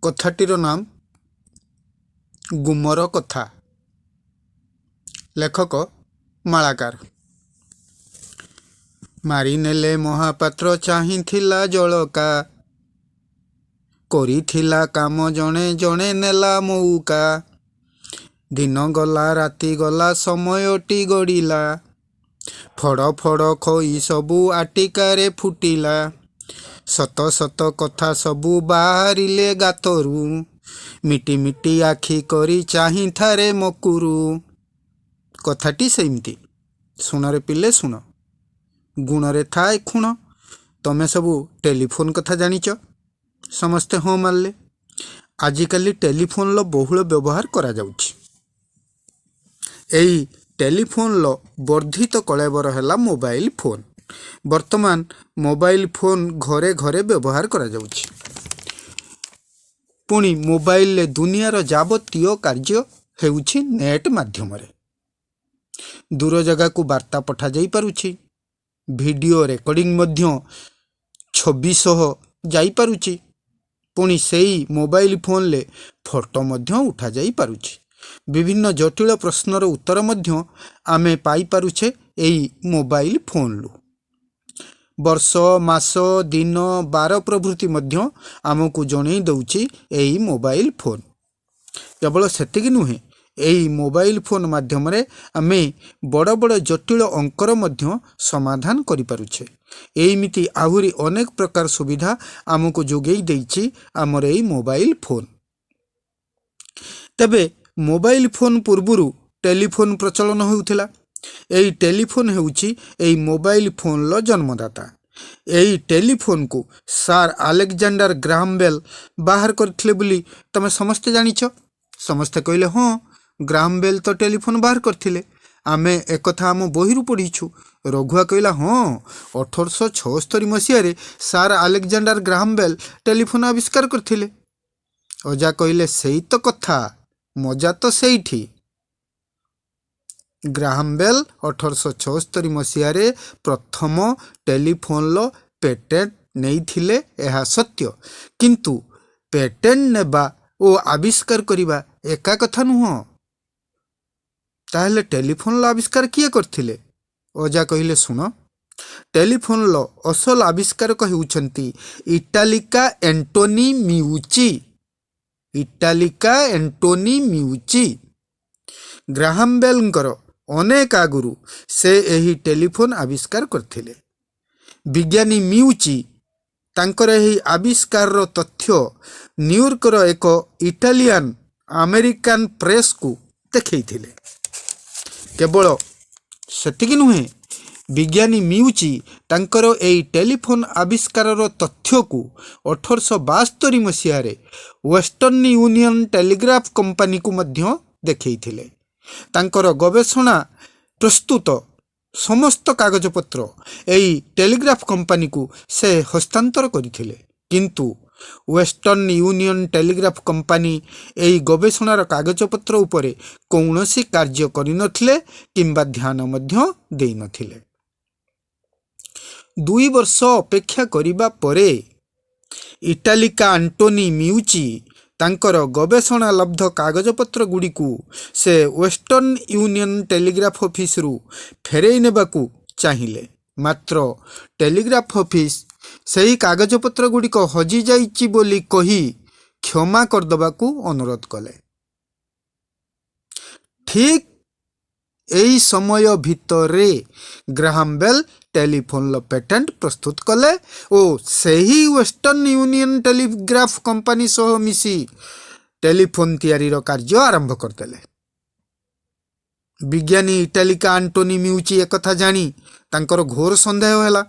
कथाटीर नाम गुमर कथा। लेखक मालाकार। मारिनेले महापात्र चाहिथिला जळका, करिथिला काम जणे जणे नेला मौका। दिन गला राति गला समयटी गड़िला, फड़ फड़ खई सबू आटिकारे फुटिला। सत सत कथा सबू बाहरिले गातरू, मिटी मिटी आखि करी चाही थारे मकुरू। कथाटी सेमती सुनरे पिले सुन, गुणरे थाए खुण। तमे सबू टेलीफोन कथा जानिच, समस्ते हाँ मारले। आजिकाली टेलीफोन लो बहुल व्यवहार करा जाउछि। एई टेलीफोन लो वर्धित कलेबर हैला मोबाइल फोन। वर्तमान मोबाइल फोन घरे घरे व्यवहार करा जाउछि। पुणी मोबाइल ले दुनियार जावतीय कार्य हेउछि नेट माध्यम रे। दूर जगह को वार्ता पठा जाई पारुछि, वीडियो रेकर्डिंग मध्य छवि सह जाई पारुछि। पुणी सेई मोबाइल फोन ले फोटो मध्य उठा जाई पारुछि। विभिन्न जटिल प्रश्नर उत्तर मध्य आमे पाई पारुछे एई मोबाइल फोन लु। वर्ष मास दिन बार प्रभृति मध्य आमको जणई दउछि एई मोबाइल फोन। केवल सेतिक नुहे, एई मोबाइल फोन माध्यम रे आमे बड़ बड़ जटिल अंकर मध्य समाधान करि पारुछे। एमिति आहुरी अनेक प्रकार सुविधा आमको जोगेई देइछि आमर एई मोबाइल फोन। तबे मोबाइल फोन पूर्वरु टेलीफोन प्रचलन होउथिला। एई टेलीफोन हेउछि एई मोबाइल फोन लो जन्मदाता। एई टेलीफोन को सार अलेक्जेंडर ग्राहम बेल बाहर करथिले बोली तमे समस्ते जानिछ। समस्ते कहले हाँ, ग्राहम बेल तो टेलीफोन बाहर करथिले, आमे एकथा आम बहिरु पढ़ीछु। रघुआ कहला हाँ, 1876 मसीह सार अलेक्जेंडर ग्राहम बेल टेलीफोन आविष्कार करथिले। अजा कहले सेई तो कथा, मजा तो सेईठी। ग्राहम बेल 1876 मसीह प्रथम टेलीफोन लो पेटेंट नहीं थिले, यह सत्य। किंतु पेटेंट नेबा ओ आविष्कार करिबा एका कथा नुह। ताहले टेलीफोन लो आविष्कार किए करथिले? ओजा कहिले सुनो, टेलीफोन लो असल आविष्कारक हेउछंती इटालिका एंटोनी मिउची। इटालिका एंटोनी मिउची। ग्राहम बेलंकर अनेक आगुरु से एही टेलीफोन आविष्कार करथिले। विज्ञानी मिउची तांकर एही आविष्कार रो तथ्य न्यूयॉर्क रो एक इटालियन अमेरिकन प्रेस को देखैथिले। केवल सेतिकी नुहे, विज्ञानी मिउची तांकर एही टेलीफोन आविष्कार रो तथ्य को 1872 मसीह वेस्टर्न यूनियन टेलीग्राफ कंपनी को मध्य देखैथिले। तांकर गवेषणा प्रस्तुत समस्त कागजपत्र एई टेलीग्राफ कंपनी को से हस्तांतर करथिले। किंतु वेस्टर्न यूनियन टेलीग्राफ कंपनी एई गवेषणार कागजपत्र उपरे कौनसी कार्य करिनथिले किंबा ध्यान मध्य देई नथिले। 2 वर्ष अपेक्षा करिबा परे इटालिका एंटोनी मिउची तांकर गवेषणा लब्ध कागजपत्र गुड़ी को से वेस्टर्न यूनियन टेलीग्राफ ऑफिस रु फेरई नेबाकू चाहिए। मात्र टेलीग्राफ ऑफिस सही कागजपत्र गुड़ी को हजि जाइछि बोली कही क्षमा करदबाकू अनुरोध कले। ठीक एई समय भितरे ग्राहम बेल टेलीफोन लो पेटेंट प्रस्तुत कले ओ सही वेस्टर्न यूनियन टेलीग्राफ कंपनी सह मिसी टेलीफोन तैयारी रो कार्य आरंभ करदेले। विज्ञानी इटालिका एंटोनी मिउची एकथा जानी तांकर घोर संदेह हैला।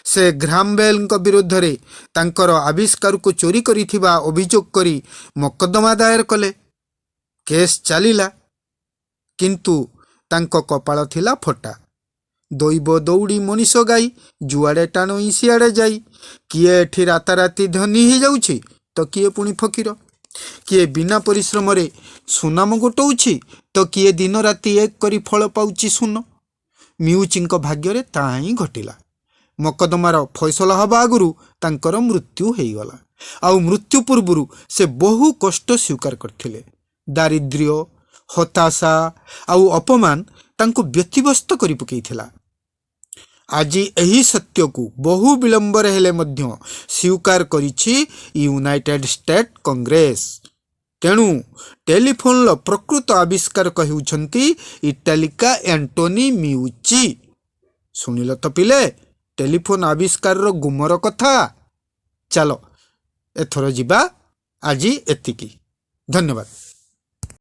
से ग्राहम बेल को विरुद्ध रे तांकर आविष्कार को चोरी करिथिबा अभियोग करी मकद्दमा दायर कले। केस चलिला, किंतु तांको कपाळ थिला फटा। दैव दौड़ी मनीष गाई जुआड़े टाणी सियाड़े जाई। किए एठी राताराति धनी हो जाउछि तो किए पुणी फकीर। किए बिना परिश्रम रे सुनाम गोटौछि तो किए दिन राति एक करी फल पाउछि सुन। मिउचिंक भाग्य रे ताही घटिला। मकदमार फैसला हवा आगुरु तांकर मृत्यु हेइगला। आउ मृत्यु पूर्व से बहु कष्ट स्वीकार करथिले। दारिद्र्य, हताशा आउ अपमान तांको व्यतिव्यस्त करि पकेइथिला। आज एही सत्य को बहु विलंबर हेले मध्य स्वीकार करिछि यूनाइटेड स्टेट कांग्रेस। तेणु टेलीफोन प्रकृत आविष्कारक हेउछंती इटालिका एंटोनी मिउची। सुनिल तो पिले टेलीफोन आविष्कार गुमर कथा। चलो एथर जिबा, आजी एतिकी। धन्यवाद।